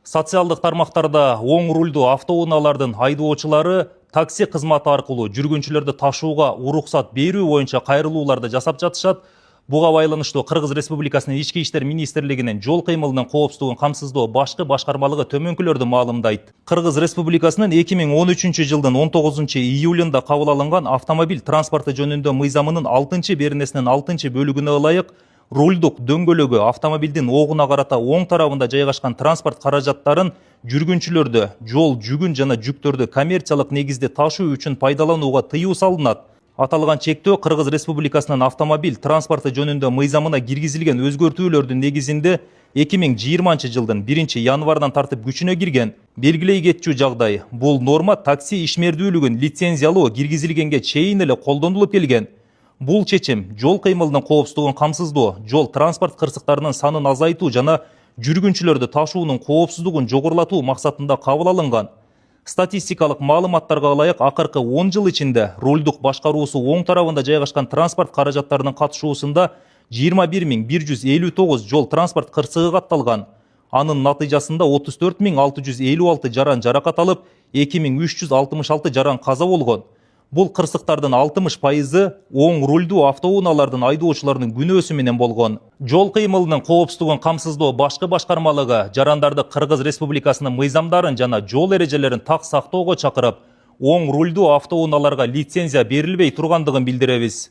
Социалдык тармактарда оң рульдуу автоунаалардын айдоочулары такси кызматы аркылуу жүргүнчүлөрдү ташууга уруксат берүү боюнча кайрылууларды жасап жатышат. Буга байланыштуу Кыргыз Республикасынын Ички иштер министрлигинин жол кыймылынын коопсуздугун камсыздоо башкы башкармалыгы төмөнкүлөрдү маалымдайт. Кыргыз Республикасынын 2013 жылдын 19 июлунда кабыл алынган автомобиль транспорту жөнүндө мыйзамынын 6-беренесинин 6-бөлүгүнө ылайык рульдук дөңгөлөгү автомобилдин огуна карата оң тарабында жайгашкан транспорт каражаттарын жүргүнчүлөрдү жол жүгүн жана жүктөрдү коммерциялык негизде ташуу үчүн пайдаланууга тыюу салынат. Аталган чектөө Кыргыз Республикасынын автомобиль транспорту жөнүндө мыйзамына киргизилген өзгөртүүлөрдүн негизинде 2020 жылдын 1-январынан тартып күчүнө кирген. Белгилей кетчү жагдай, бул норма такси ишмердүүлүгүн лицензиялоо киргизилгенге чейин эле колдонулуп келген. Бул чечим жол кыймылынын коопсуздугун камсыздоо, жол транспорт кырсыктарынын санын азайтуу жана жүргүнчүлөрдү ташуунун коопсуздугун жогорулатуу максатында кабыл алынган. Статистикалык маалыматтарга ылайык акыркы 10 жыл ичинде рульдук башкаруусу оң тарабында жайгашкан транспорт каражаттарынын катышуусунда 21659 жол транспорт кырсыгы катталган. Анын натыйжасында 34656 жаран жаракат алып, 2366 жаран каза болгон. Бул кырсыктардын 60%-ы оң рульдуу автоунаалардын айдоочуларынын күнөөсү менен болгон. Жол кыймылынын коопсуздугун камсыздоо башкы башкармалыгы жарандарды Кыргыз Республикасынын мыйзамдарын жана жол эрежелерин так сактоого чакырып, оң рульдуу автоунааларга лицензия берилбей тургандыгын билдиребиз.